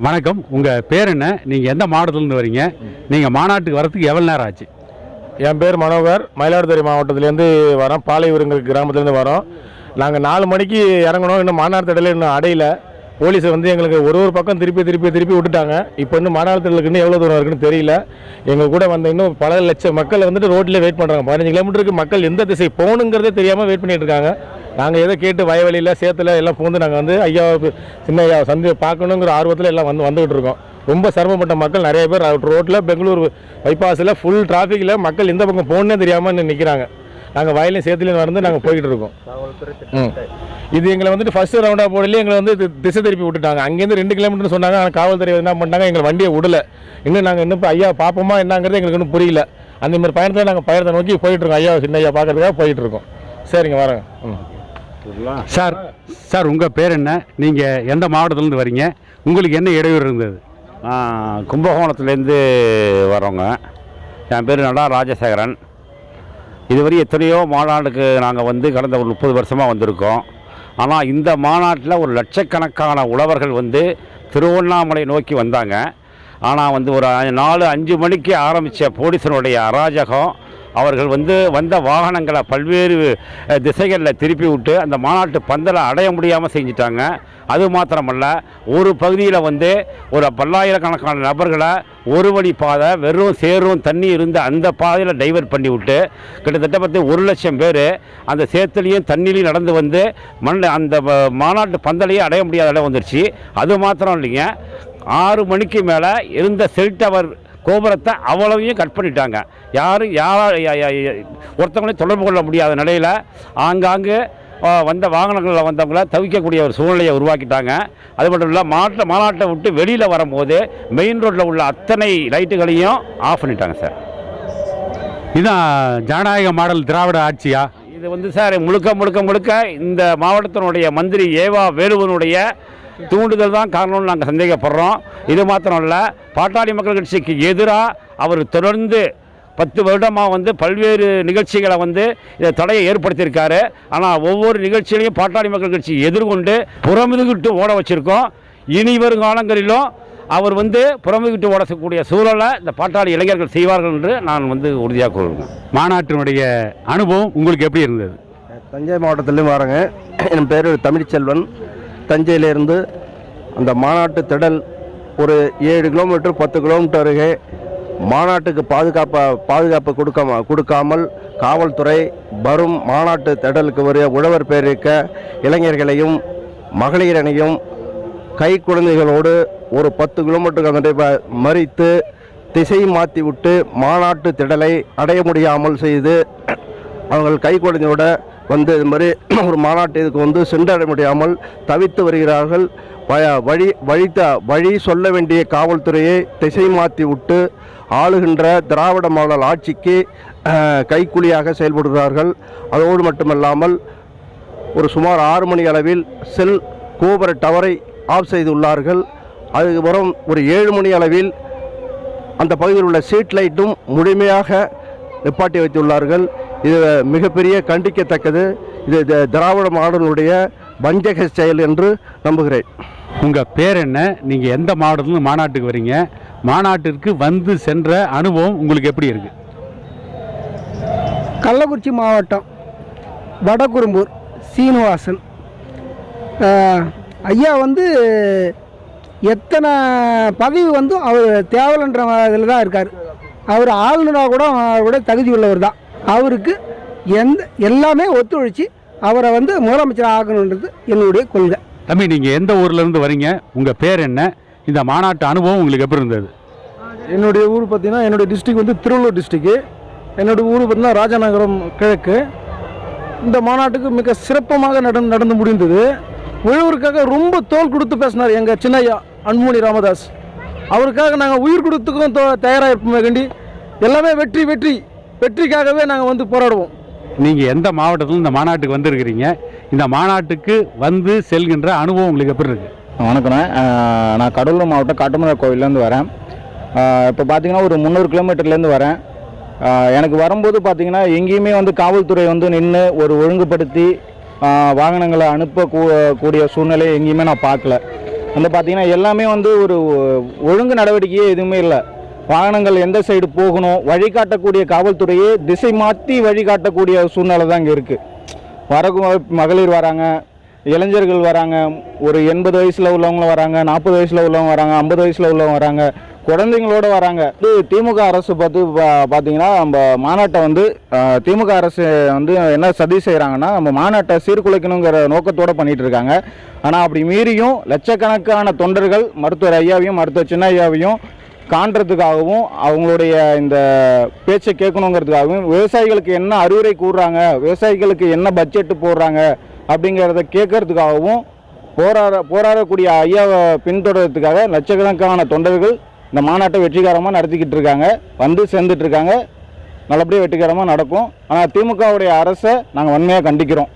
வணக்கம், உங்கள் பேர் என்ன? நீங்கள் எந்த மாவட்டத்துலேருந்து வரீங்க? நீங்கள் மாநாட்டுக்கு வரத்துக்கு எவ்வளோ நேரம் ஆச்சு? என் பேர் மனோகர். மயிலாடுதுறை மாவட்டத்திலேருந்து வரோம். பாலையூருங்கிற கிராமத்துலேருந்து வரோம். நாங்கள் 4 மணிக்கு இறங்கணும். இன்னும் மாநாடு திடலில் இன்னும் அடையில. போலீஸ் எங்களுக்கு ஒரு பக்கம் திருப்பி விட்டுட்டாங்க. இப்போ இன்னும் மாநாடு திடலுக்கு இன்னும் எவ்வளோ தூரம் இருக்குன்னு தெரியல. எங்கள் கூட இன்னும் பல லட்சம் மக்கள் ரோட்டில் வெயிட் பண்ணுறாங்க. 15 கிலோமீட்டருக்கு மக்கள் எந்த திசை போகணுங்கிறதே தெரியாமல் வெயிட் பண்ணிட்டு இருக்காங்க. நாங்கள் எதை கேட்டு வயவெளியில் சேத்துல எல்லாம் பூந்து நாங்கள் ஐயா சின்ன ஐயா பார்க்கணுங்கிற ஆர்வத்தில் எல்லாம் வந்துகிட்டு இருக்கோம். ரொம்ப சிரமப்பட்ட மக்கள் நிறைய பேர் ரோட்டில் பெங்களூர் பைபாஸில் ஃபுல் டிராஃபிக்கில் மக்கள் எந்த பக்கம் போகணுன்னே தெரியாமல் நிற்கிறாங்க. நாங்கள் வயலையும் சேத்துலையும் நாங்கள் போய்கிட்டு இருக்கோம். இது எங்களை ஃபர்ஸ்ட் ரவுண்டாக போடலையே எங்களை திசை திருப்பி விட்டுட்டாங்க. அங்கேருந்து 2 கிலோமீட்டர்னு சொன்னாங்க. ஆனால் காவல்துறை என்ன பண்ணிட்டாங்க, எங்களை வண்டியை விடலை. இன்னும் இப்போ ஐயா பார்ப்போமா என்னங்கிறது எங்களுக்கு இன்னும் புரியல. அந்த மாதிரி பயணத்தில் நாங்கள் பயணத்தை நோக்கி போயிட்டுருக்கோம். ஐயா சின்ன ஐயா பார்க்கறதுக்காக போயிட்டுருக்கோம். சரிங்க, வரேங்க. சார் உங்கள் பேர் என்ன? நீங்கள் எந்த மாவட்டத்துலேருந்து வரீங்க? உங்களுக்கு என்ன இடையூறு இருந்தது? கும்பகோணத்துலேருந்து வரோங்க. என் பேர் நடா ராஜசேகரன். இதுவரை எத்தனையோ மாநாட்டுக்கு நாங்கள் கடந்த ஒரு 30 வருஷமாக வந்திருக்கோம். ஆனால் இந்த மாநாட்டில் ஒரு லட்சக்கணக்கான உழவர்கள் திருவண்ணாமலை நோக்கி வந்தாங்க. ஆனால் ஒரு 4-5 மணிக்கு ஆரம்பித்த போலீஸனுடைய அராஜகம், அவர்கள் வந்த வாகனங்களை பல்வேறு திசைகளில் திருப்பி விட்டு அந்த மாநாட்டு பந்தலை அடைய முடியாமல் செஞ்சிட்டாங்க. அது மாத்திரமல்ல, ஒரு பகுதியில் ஒரு பல்லாயிரக்கணக்கான நபர்களை ஒரு வழி பாதை வெறும் சேரும் தண்ணி இருந்த அந்த பாதையில் டைவர்ட் பண்ணி விட்டு கிட்டத்தட்ட 1 லட்சம் பேர் அந்த சேத்துலேயும் தண்ணிலையும் நடந்து அந்த மாநாட்டு பந்தலையும் அடைய முடியாத இடம் வந்துருச்சு. அது மாத்திரம் இல்லைங்க, 6 மணிக்கு மேலே இருந்த செல் டவர் கோபுரத்தை அவ்வளவையும் கட் பண்ணிட்டாங்க. யாரும் ஒருத்தவங்களையும் தொடர்பு கொள்ள முடியாத நிலையில் ஆங்காங்கு வந்த வாகனங்களில் வந்தவங்கள தவிக்கக்கூடிய ஒரு சூழ்நிலையை உருவாக்கிட்டாங்க. அது மட்டும் இல்லை, மாநாட்டை விட்டு வெளியில் வரும்போது மெயின் ரோட்டில் உள்ள அத்தனை லைட்டுகளையும் ஆஃப் பண்ணிட்டாங்க சார். இதுதான் ஜனநாயக மாடல் திராவிட ஆட்சியா? இது சார் முழுக்க இந்த மாவட்டத்தினுடைய மந்திரி ஏவா வேலுவனுடைய தூண்டுதல் தான் காரணம்னு நாங்கள் சந்தேகப்படுறோம். இது மாத்திரம் இல்லை, பாட்டாளி மக்கள் கட்சிக்கு எதிராக அவர் தொடர்ந்து 10 வருடமாக பல்வேறு நிகழ்ச்சிகளை இதை தடையை ஏற்படுத்தியிருக்காரு. ஆனால் ஒவ்வொரு நிகழ்ச்சியிலையும் பாட்டாளி மக்கள் கட்சி எதிர்கொண்டு புறமுதுகிட்டு ஓட வச்சுருக்கோம். இனி வரும் காலங்களிலும் அவர் புறமுதுகிட்டு ஓடக்கூடிய சூழலை இந்த பாட்டாளி இளைஞர்கள் செய்வார்கள் என்று நான் உறுதியாக கூறுவேன். மாநாட்டினுடைய அனுபவம் உங்களுக்கு எப்படி இருந்தது? தஞ்சை மாவட்டத்திலேருந்து வரேங்க. என் பேர் தமிழ்ச்செல்வன். தஞ்சையிலேருந்து அந்த மாநாட்டு திடல் ஒரு 7 கிலோமீட்டர் 10 கிலோமீட்டர் அருகே மாநாட்டுக்கு பாதுகாப்பு கொடுக்காமல் காவல்துறை வரும் மாநாட்டு திடலுக்கு வர உழவர் பேரிக்க இளைஞர்களையும் மகளிரனையும் கை குழந்தைகளோடு ஒரு 10 கிலோமீட்டருக்கு மறித்து திசை மாற்றி விட்டு மாநாட்டு திடலை அடைய முடியாமல் செய்து அவர்கள் கை குழந்தையோட இது மாதிரி ஒரு மாநாட்டிற்கு சென்றடைய முடியாமல் தவித்து வருகிறார்கள். வழி சொல்ல வேண்டிய காவல்துறையை திசை மாற்றி விட்டு ஆளுகின்ற திராவிட மாடல் ஆட்சிக்கு கைக்கூலியாக செயல்படுகிறார்கள். அதோடு மட்டுமல்லாமல் ஒரு சுமார் 6 மணி அளவில் செல் கோபுர டவரை ஆஃப் செய்துள்ளார்கள். அதுக்கப்புறம் ஒரு 7 மணி அளவில் அந்த பகுதியில் உள்ள ஸ்ட்ரீட் லைட்டும் முழுமையாக நிப்பாட்டி வைத்துள்ளார்கள். இது மிகப்பெரிய கண்டிக்கத்தக்கது. இது திராவிட மாடலுடைய வஞ்சக செயல் என்று நம்புகிறேன். உங்கள் பேர் என்ன? நீங்கள் எந்த மாவட்டத்துலேருந்து மாநாட்டுக்கு வரீங்க? மாநாட்டிற்கு சென்ற அனுபவம் உங்களுக்கு எப்படி இருக்குது? கள்ளக்குறிச்சி மாவட்டம் வடகுரும்பூர் சீனிவாசன். ஐயா எத்தனை பதவி அவர் தேவலன்ற இதில் தான் இருக்கார். அவர் ஆளுநராக கூட தகுதி உள்ளவர் தான். அவருக்கு எல்லாமே ஒத்துழைச்சி அவரை முதலமைச்சர் ஆகணுன்றது என்னுடைய கொள்கை. தம்பி, நீங்கள் எந்த ஊர்லேருந்து வரீங்க? உங்கள் பேர் என்ன? இந்த மாநாட்டு அனுபவம் உங்களுக்கு எப்படி இருந்தது? என்னுடைய ஊர் பார்த்தீங்கன்னா, என்னுடைய டிஸ்ட்ரிக் திருவள்ளூர் டிஸ்ட்ரிக்கு. என்னுடைய ஊர் பார்த்தீங்கன்னா ராஜநகரம் கிழக்கு. இந்த மாநாட்டுக்கு மிக சிறப்பமாக நடந்து முடிந்தது. உழவருக்காக ரொம்ப தோல் கொடுத்து பேசினார் எங்கள் சின்னையா அன்புமணி ராமதாஸ். அவருக்காக நாங்கள் உயிர் கொடுத்துக்கும் தயாராக இருப்போமே கண்டி எல்லாமே வெற்றிக்காகவே நாங்கள் போராடுவோம். நீங்கள் எந்த மாவட்டத்தில் இந்த மாநாட்டுக்கு வந்திருக்கிறீங்க? இந்த மாநாட்டுக்கு செல்கின்ற அனுபவம் உங்களுக்கு எப்படி இருக்குது? வணக்கண்ணே, நான் கடலூர் மாவட்டம் காட்டுமலை கோவிலேருந்து வரேன். இப்போ பார்த்தீங்கன்னா ஒரு 300 கிலோமீட்டர்லேருந்து வரேன். எனக்கு வரும்போது பார்த்தீங்கன்னா எங்கேயுமே காவல்துறை நின்று ஒரு ஒழுங்குபடுத்தி வாகனங்களை அனுப்பக்கூடிய சூழ்நிலையை எங்கேயுமே நான் பார்க்கல. வந்து பார்த்திங்கன்னா எல்லாமே வந்து ஒரு ஒழுங்கு நடவடிக்கையே எதுவுமே இல்லை. வாகனங்கள் எந்த சைடு போகணும் வழிகாட்டக்கூடிய காவல்துறையே திசை மாற்றி வழிகாட்டக்கூடிய சூழ்நிலை தான் இங்கே இருக்குது. மகளிர் வராங்க, இளைஞர்கள் வராங்க, ஒரு 80 வயசில் உள்ளவங்க வராங்க, 40 வயசில் உள்ளவங்க வராங்க, 50 வயசில் உள்ளவங்க வராங்க, குழந்தைங்களோட வராங்க. திமுக அரசு பார்த்தீங்கன்னா நம்ம மாநாட்டை வந்து திமுக அரசு வந்து என்ன சதி செய்கிறாங்கன்னா நம்ம மாநாட்டை சீர்குலைக்கணுங்கிற நோக்கத்தோடு பண்ணிகிட்டு இருக்காங்க. ஆனால் அப்படி மீறியும் லட்சக்கணக்கான தொண்டர்கள் மருத்துவர் ஐயாவையும் மருத்துவர் சின்ன ஐயாவையும் காண்றதுக்காகவும் அவங்களுடைய இந்த பேச்சை கேட்கணுங்கிறதுக்காகவும் விவசாயிகளுக்கு என்ன அறிவுரை கூறுறாங்க, விவசாயிகளுக்கு என்ன பட்ஜெட்டு போடுறாங்க அப்படிங்கிறத கேட்கறதுக்காகவும் போராடக்கூடிய ஐயாவை பின்தொடர்றதுக்காக லட்சக்கணக்கான தொண்டர்கள் இந்த மாநாட்டை வெற்றிகரமாக நடத்திக்கிட்டு இருக்காங்க, வந்து சேர்ந்துட்டு இருக்காங்க. நல்லபடியாக வெற்றிகரமாக நடக்கும். ஆனால் திமுகவுடைய அரசை நாங்கள் வன்மையாக கண்டிக்கிறோம்.